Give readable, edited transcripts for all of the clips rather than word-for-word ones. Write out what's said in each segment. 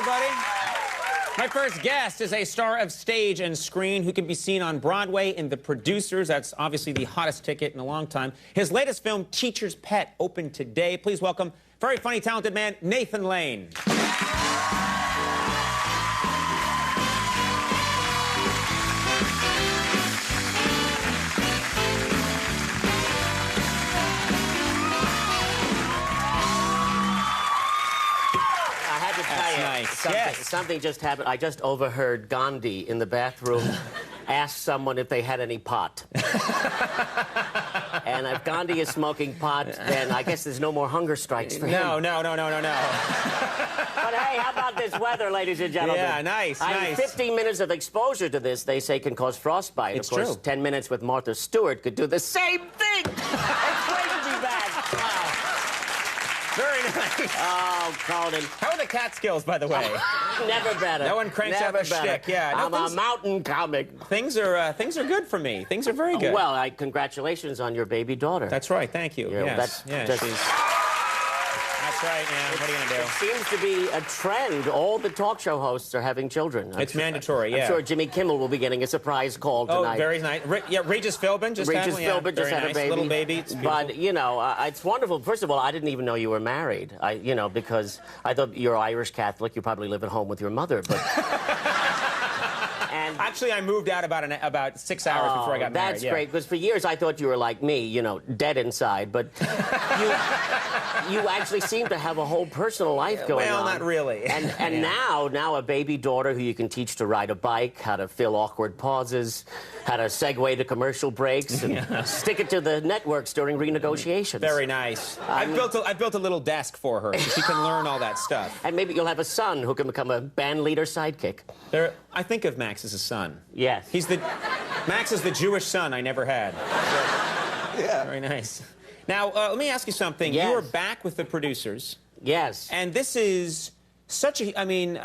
everybody. My first guest is a star of stage and screen who can be seen on Broadway in The Producers. That's obviously the hottest ticket in a long time. His latest film, Teacher's Pet, opened today. Please welcome very funny, talented man, Nathan Lane. Something just happened. I just overheard Gandhi in the bathroom ask someone if they had any pot. And if Gandhi is smoking pot, then I guess there's no more hunger strikes for him. No. But hey, how about this weather, ladies and gentlemen? Yeah, nice. 15 minutes of exposure to this, they say, can cause frostbite. It's of course, true. 10 minutes with Martha Stewart could do the same thing. It's great to be back. Wow. Very nice. Oh, Conan. How are the Catskills, by the way? Never better. No one cranks out the shtick. Yeah, no, I'm a mountain comic. Things are good for me. Things are very good. Well, congratulations on your baby daughter. That's right. Thank you. Yeah, yes. That's right, man. What are you going to do? It seems to be a trend. All the talk show hosts are having children. It's mandatory, yeah. I'm sure Jimmy Kimmel will be getting a surprise call tonight. Oh, very nice. Regis Philbin just had a baby. Little baby. It's but, you know, it's wonderful. First of all, I didn't even know you were married. Because I thought you're Irish Catholic. You probably live at home with your mother, but... Actually, I moved out about 6 hours before I got married. That's great, because for years I thought you were like me, you know, dead inside, but you actually seem to have a whole personal life going on. Well, not really. And now a baby daughter who you can teach to ride a bike, how to fill awkward pauses, how to segue to commercial breaks, and stick it to the networks during renegotiations. Very nice. I've built a little desk for her so she can learn all that stuff. And maybe you'll have a son who can become a band leader sidekick. I think of Max as a son. Yes. Max is the Jewish son I never had. Yeah. Very nice. Now, let me ask you something. Yes. You are back with The Producers. Yes. And this is such a... I mean,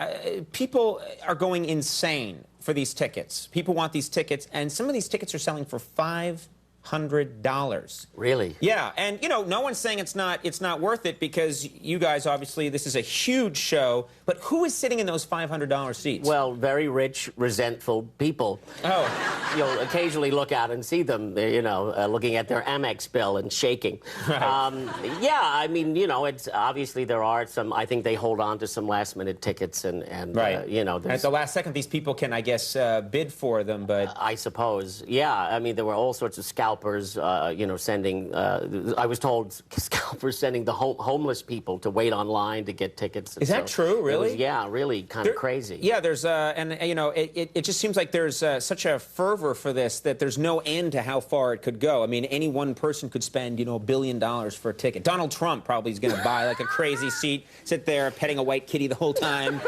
people are going insane for these tickets. People want these tickets, and some of these tickets are selling for $500. Really? Yeah, and you know, no one's saying it's not worth it, because you guys, obviously, this is a huge show, but who is sitting in those $500 seats? Well, very rich, resentful people. Oh. You'll occasionally look out and see them, you know, looking at their Amex bill and shaking. Right. Yeah, I mean, you know, it's obviously there are some, I think they hold on to some last-minute tickets and right. You know. At the last second, these people can, I guess, bid for them, but... I suppose, yeah. I mean, there were all sorts of scalpers, you know, sending, I was told scalpers sending the homeless people to wait online to get tickets. Is that true, really? Yeah, really kind of crazy. Yeah, there's, and you know, it just seems like there's such a fervor for this that there's no end to how far it could go. I mean, any one person could spend, you know, $1 billion for a ticket. Donald Trump probably is going to buy like a crazy seat, sit there petting a white kitty the whole time.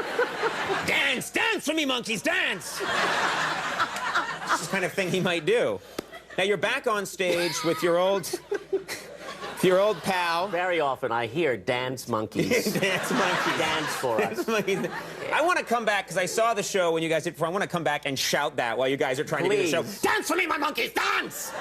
Dance, dance for me, monkeys, dance! It's the kind of thing he might do. Now, you're back on stage with your old pal. Very often I hear dance monkeys. Dance monkeys. Dance for us. I want to come back, because I saw the show when you guys did before. I want to come back and shout that while you guys are trying to do the show. Dance for me, my monkeys, dance!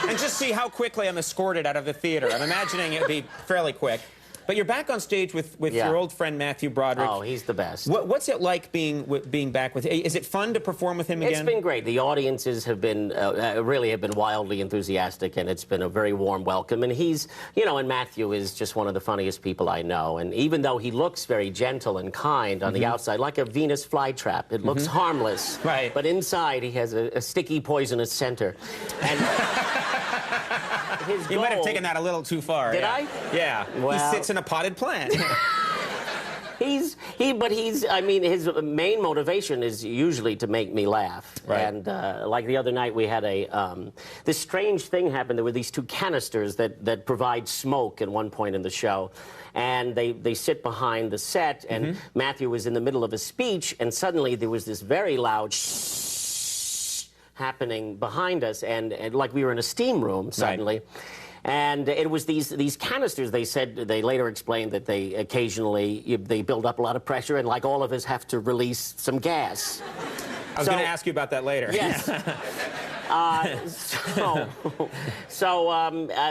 And just see how quickly I'm escorted out of the theater. I'm imagining it would be fairly quick. But you're back on stage with your old friend Matthew Broderick. Oh, he's the best. What's it like being back with him? Is it fun to perform with him again? It's been great. The audiences have been really have been wildly enthusiastic, and it's been a very warm welcome. And he's, you know, and Matthew is just one of the funniest people I know. And even though he looks very gentle and kind on the outside, like a Venus flytrap, it looks harmless. Right. But inside, he has a sticky, poisonous center. And You might have taken that a little too far. Did I? Yeah. Well, he sits in a potted plant. I mean, his main motivation is usually to make me laugh. Right. And like the other night, we had this strange thing happened. There were these two canisters that provide smoke at one point in the show. And they sit behind the set, and Matthew was in the middle of a speech, and suddenly there was this very loud shh happening behind us, and like we were in a steam room suddenly. Right. And it was these canisters, they later explained that they occasionally build up a lot of pressure, and like all of us have to release some gas. I was going to ask you about that later. Yes.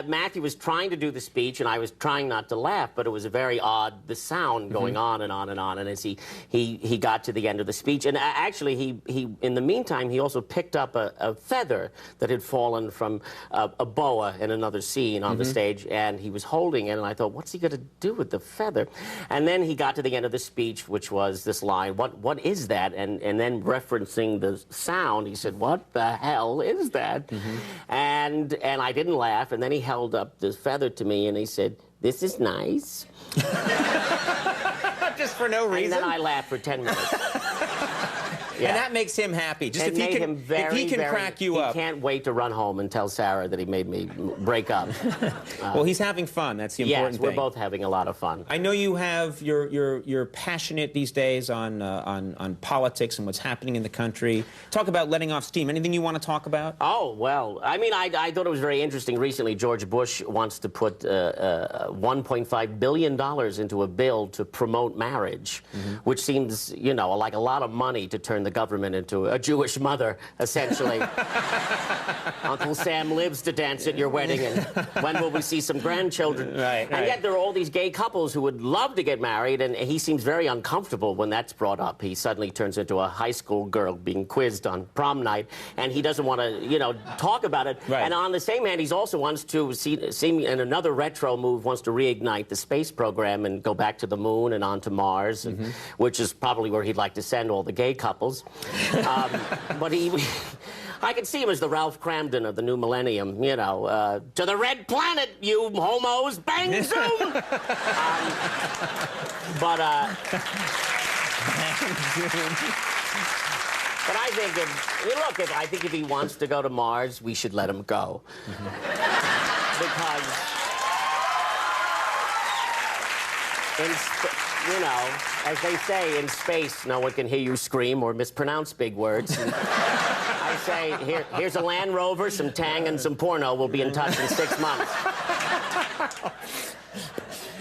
Matthew was trying to do the speech, and I was trying not to laugh, but it was a very odd, the sound going on and on and on. And as he got to the end of the speech, and actually he in the meantime, he also picked up a feather that had fallen from a boa in another scene on the stage, and he was holding it, and I thought, what's he going to do with the feather? And then he got to the end of the speech, which was this line, what is that? And then referencing the sound, he said, what the hell is that? And I didn't laugh, and then he held up the feather to me, and he said, this is nice. Just for no reason? And then I laughed for 10 minutes. Yeah. And that makes him happy. Just if he can crack you up. He can't wait to run home and tell Sarah that he made me break up. Well, he's having fun. That's the important thing. Yes, we're both having a lot of fun. I know you have you're passionate these days on politics and what's happening in the country. Talk about letting off steam. Anything you want to talk about? Oh, well, I mean, I thought it was very interesting. Recently, George Bush wants to put $1.5 billion into a bill to promote marriage, which seems, you know, like a lot of money to turn the government into a Jewish mother, essentially. Uncle Sam lives to dance at your wedding, and when will we see some grandchildren? Right. And yet there are all these gay couples who would love to get married, and he seems very uncomfortable when that's brought up. He suddenly turns into a high school girl being quizzed on prom night, and he doesn't want to, you know, talk about it. Right. And on the same hand, he also wants to see in another retro move, wants to reignite the space program and go back to the moon and onto Mars, and, which is probably where he'd like to send all the gay couples. But I could see him as the Ralph Cramden of the new millennium, you know, to the red planet, you homos, bang, zoom! But I think I think if he wants to go to Mars, we should let him go. Because, you know, as they say, in space, no one can hear you scream or mispronounce big words. And I say, here's a Land Rover, some Tang, and some porno. We'll be in touch in 6 months.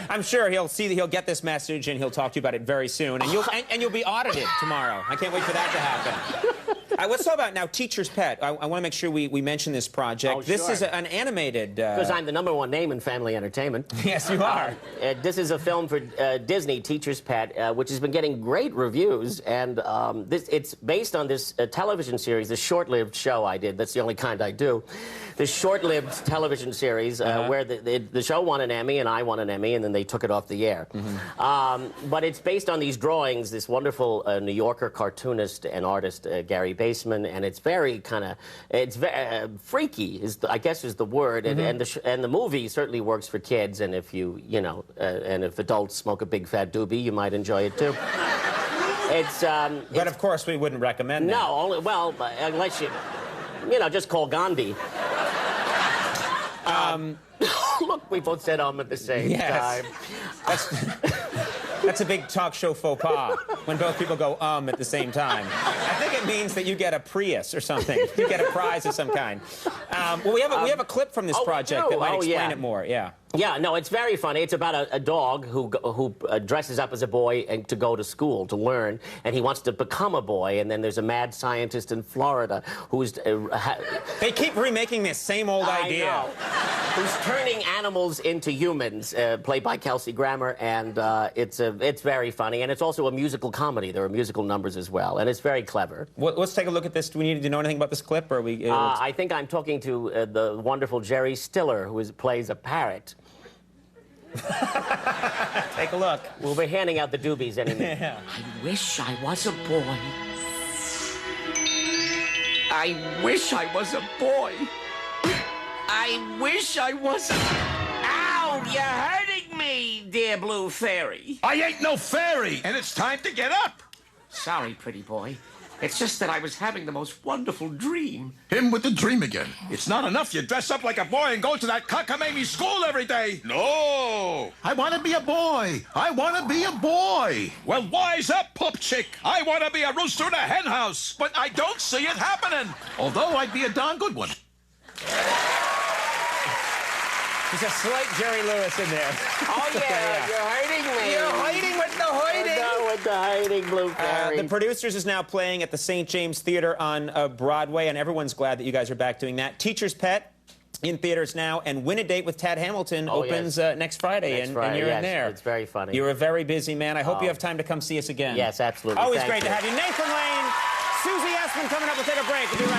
I'm sure he'll get this message and he'll talk to you about it very soon, and you'll be audited tomorrow. I can't wait for that to happen. Let's talk about now Teacher's Pet. I want to make sure we mention this project. Oh, this sure. is an animated... Because I'm the #1 name in family entertainment. Yes, you are. This is a film for Disney, Teacher's Pet, which has been getting great reviews, and it's based on this television series, this short-lived show I did. That's the only kind I do. This short-lived television series where the show won an Emmy, and I won an Emmy, and then they took it off the air. But it's based on these drawings, this wonderful New Yorker cartoonist and artist, Gary Baseman, and it's very kind of, it's very freaky, I guess is the word, and the movie certainly works for kids, and if you know, and if adults smoke a big fat doobie, you might enjoy it too. But of course we wouldn't recommend that. No, well, unless you know, just call Gandhi. Look, we both said at the same time. That's a big talk show faux pas, when both people go at the same time. I think it means that you get a Prius or something. You get a prize of some kind. Well, we have a clip from this project that might explain it more. Yeah. Yeah, no, it's very funny. It's about a dog who dresses up as a boy and to go to school to learn, and he wants to become a boy. And then there's a mad scientist in Florida who's they keep remaking this same old idea. I know. Who's turning animals into humans, played by Kelsey Grammer, and it's very funny, and it's also a musical comedy. There are musical numbers as well, and it's very clever. Let's take a look at this. Do we need to know anything about this clip, or are we? I think I'm talking to the wonderful Jerry Stiller, who plays a parrot. Take a look. We'll be handing out the doobies any minute. I wish I was a boy. I wish I was a boy. I wish I was a... Ow! You're hurting me, dear blue fairy. I ain't no fairy, and it's time to get up. Sorry, pretty boy. It's just that I was having the most wonderful dream. Him with the dream again. It's not enough you dress up like a boy and go to that cockamamie school every day. No! I want to be a boy. I want to be a boy. Well, wise up, pup chick. I want to be a rooster in a hen house, but I don't see it happening. Although I'd be a darn good one. There's a slight Jerry Lewis in there. Oh, yeah, you're hurting me. You're hiding with the hiding. No, with The Hiding Blue Fairy. The Producers is now playing at the St. James Theater on Broadway, and everyone's glad that you guys are back doing that. Teacher's Pet in theaters now, and Win a Date with Tad Hamilton opens next Friday, and you're in there. It's very funny. You're a very busy man. I hope you have time to come see us again. Yes, absolutely. Always Thank great you. to have you. Nathan Lane, Susie Essman coming up. We'll take a break. We'll be right